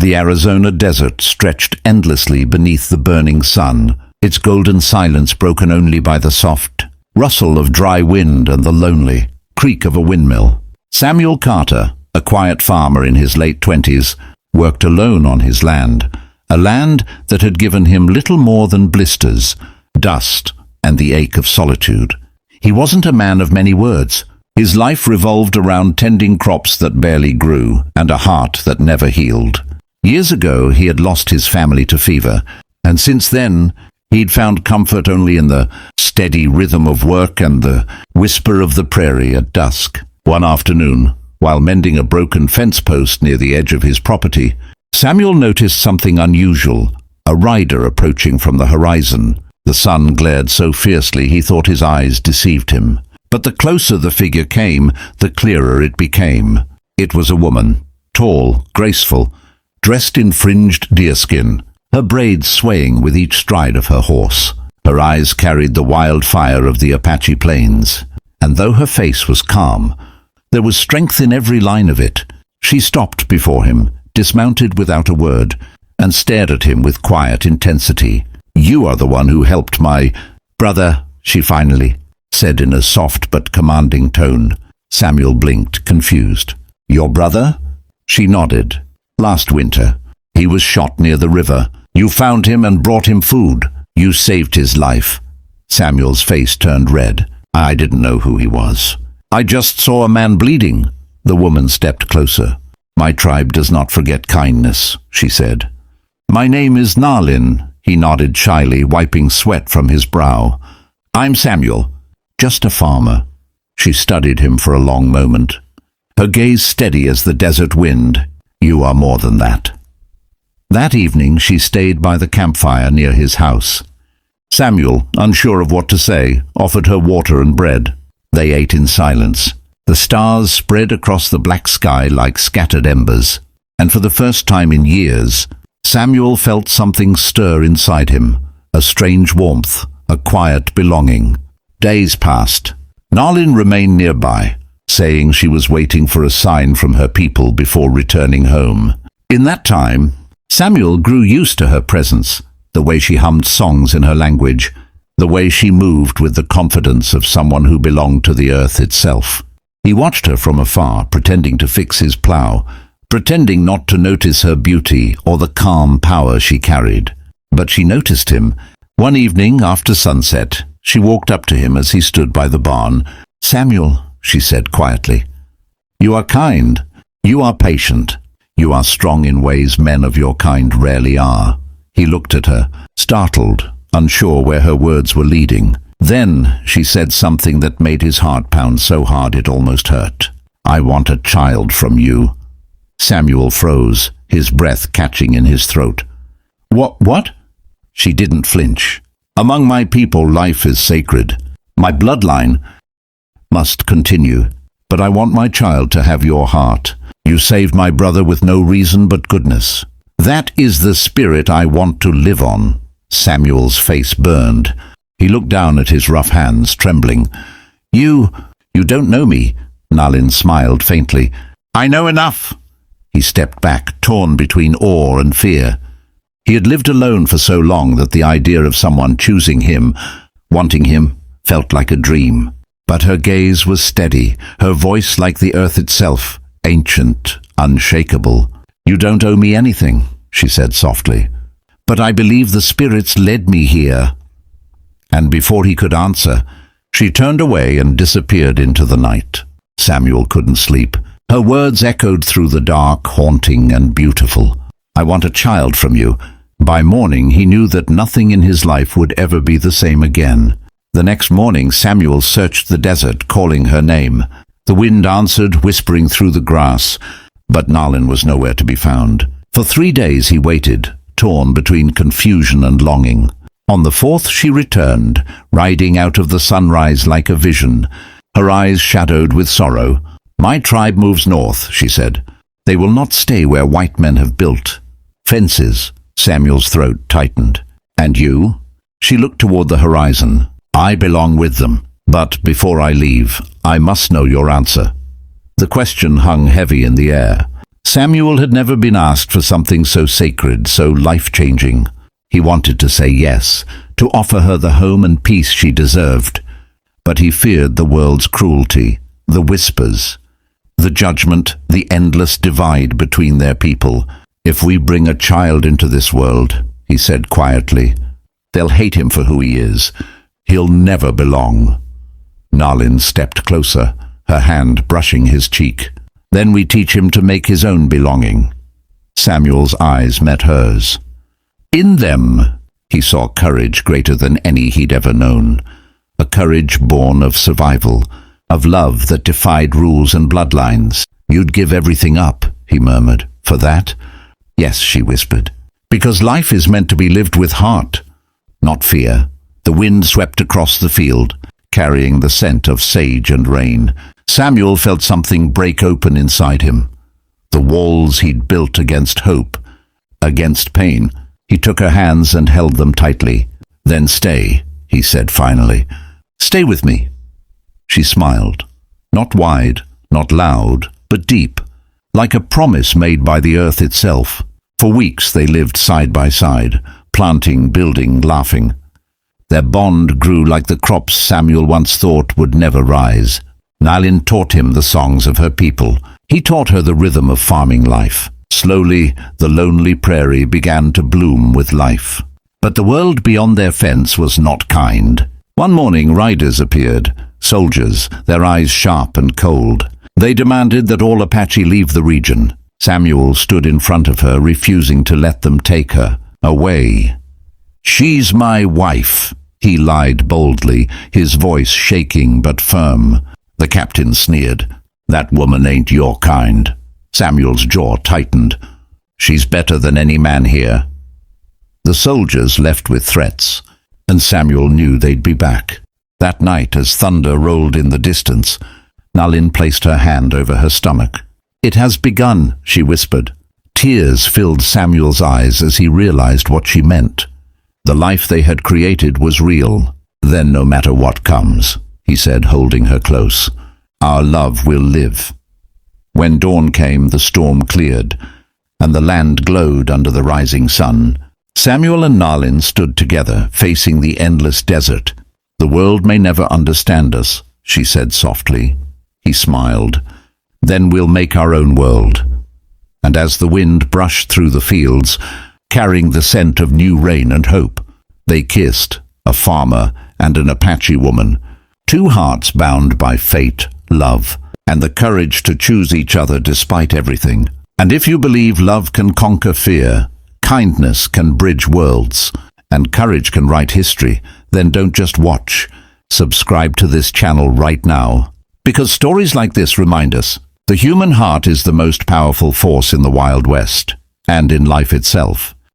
The Arizona desert stretched endlessly beneath the burning sun, its golden silence broken only by the soft rustle of dry wind and the lonely creak of a windmill. Samuel Carter, a quiet farmer in his late 20s, worked alone on his land, a land that had given him little more than blisters, dust, and the ache of solitude. He wasn't a man of many words. His life revolved around tending crops that barely grew and a heart that never healed. Years ago, he had lost his family to fever, and since then, he'd found comfort only in the steady rhythm of work and the whisper of the prairie at dusk. One afternoon, while mending a broken fence post near the edge of his property, Samuel noticed something unusual, a rider approaching from the horizon. The sun glared so fiercely he thought his eyes deceived him. But the closer the figure came, the clearer it became. It was a woman, tall, graceful, dressed in fringed deerskin, her braids swaying with each stride of her horse. Her eyes carried the wild fire of the Apache plains, and though her face was calm, there was strength in every line of it. She stopped before him, dismounted without a word, and stared at him with quiet intensity. "You are the one who helped my brother," she finally said in a soft but commanding tone. Samuel blinked, confused. "Your brother?" She nodded. "Last winter. He was shot near the river. You found him and brought him food. You saved his life." Samuel's face turned red. "I didn't know who he was. I just saw a man bleeding." The woman stepped closer. "My tribe does not forget kindness," she said. "My name is Nalin," he nodded shyly, wiping sweat from his brow. "I'm Samuel, just a farmer." She studied him for a long moment, her gaze steady as the desert wind. "You are more than that." That evening she stayed by the campfire near his house. Samuel, unsure of what to say, offered her water and bread. They ate in silence. The stars spread across the black sky like scattered embers, and for the first time in years, Samuel felt something stir inside him, a strange warmth, a quiet belonging. Days passed. Nalin remained nearby, saying she was waiting for a sign from her people before returning home. In that time, Samuel grew used to her presence, the way she hummed songs in her language, the way she moved with the confidence of someone who belonged to the earth itself. He watched her from afar, pretending to fix his plow, pretending not to notice her beauty or the calm power she carried. But she noticed him. One evening after sunset, she walked up to him as he stood by the barn. "Samuel," she said quietly, "you are kind. You are patient. You are strong in ways men of your kind rarely are." He looked at her, startled, unsure where her words were leading. Then she said something that made his heart pound so hard it almost hurt. "I want a child from you." Samuel froze, his breath catching in his throat. What? She didn't flinch. "Among my people, life is sacred. My bloodline must continue. But I want my child to have your heart. You saved my brother with no reason but goodness. That is the spirit I want to live on." Samuel's face burned. He looked down at his rough hands, trembling. You don't know me," Nalin smiled faintly. "I know enough." He stepped back, torn between awe and fear. He had lived alone for so long that the idea of someone choosing him, wanting him, felt like a dream. But her gaze was steady, her voice like the earth itself, ancient, unshakable. "You don't owe me anything," she said softly. "But I believe the spirits led me here." And before he could answer, she turned away and disappeared into the night. Samuel couldn't sleep. Her words echoed through the dark, haunting and beautiful. "I want a child from you." By morning, he knew that nothing in his life would ever be the same again. The next morning, Samuel searched the desert, calling her name. The wind answered, whispering through the grass, but Nalin was nowhere to be found. For 3 days he waited, torn between confusion and longing. On the 4th she returned, riding out of the sunrise like a vision, her eyes shadowed with sorrow. "My tribe moves north," she said. "They will not stay where white men have built fences." Samuel's throat tightened. "And you?" She looked toward the horizon. "I belong with them. But before I leave, I must know your answer." The question hung heavy in the air. Samuel had never been asked for something so sacred, so life-changing. He wanted to say yes, to offer her the home and peace she deserved. But he feared the world's cruelty, the whispers, the judgment, the endless divide between their people. "If we bring a child into this world," he said quietly, "they'll hate him for who he is. He'll never belong." Nalin stepped closer, her hand brushing his cheek. "Then we teach him to make his own belonging." Samuel's eyes met hers. In them, he saw courage greater than any he'd ever known. A courage born of survival, of love that defied rules and bloodlines. "You'd give everything up," he murmured. "For that?" "Yes," she whispered. "Because life is meant to be lived with heart, not fear." The wind swept across the field, carrying the scent of sage and rain. Samuel felt something break open inside him. The walls he'd built against hope, against pain. He took her hands and held them tightly. "Then stay," he said finally. "Stay with me." She smiled. Not wide, not loud, but deep, like a promise made by the earth itself. For weeks they lived side by side, planting, building, laughing. Their bond grew like the crops Samuel once thought would never rise. Nalin taught him the songs of her people. He taught her the rhythm of farming life. Slowly, the lonely prairie began to bloom with life. But the world beyond their fence was not kind. One morning, riders appeared, soldiers, their eyes sharp and cold. They demanded that all Apache leave the region. Samuel stood in front of her, refusing to let them take her away. "She's my wife," he lied boldly, his voice shaking but firm. The captain sneered. "That woman ain't your kind." Samuel's jaw tightened. "She's better than any man here." The soldiers left with threats, and Samuel knew they'd be back. That night, as thunder rolled in the distance, Nalin placed her hand over her stomach. "It has begun," she whispered. Tears filled Samuel's eyes as he realized what she meant. The life they had created was real. "Then no matter what comes," he said, holding her close, "our love will live." When dawn came, the storm cleared, and the land glowed under the rising sun. Samuel and Nalin stood together, facing the endless desert. "The world may never understand us," she said softly. He smiled. "Then we'll make our own world." And as the wind brushed through the fields, carrying the scent of new rain and hope, they kissed, a farmer and an Apache woman, two hearts bound by fate, love, and the courage to choose each other despite everything. And if you believe love can conquer fear, kindness can bridge worlds, and courage can write history, then don't just watch. Subscribe to this channel right now. Because stories like this remind us, the human heart is the most powerful force in the Wild West, and in life itself.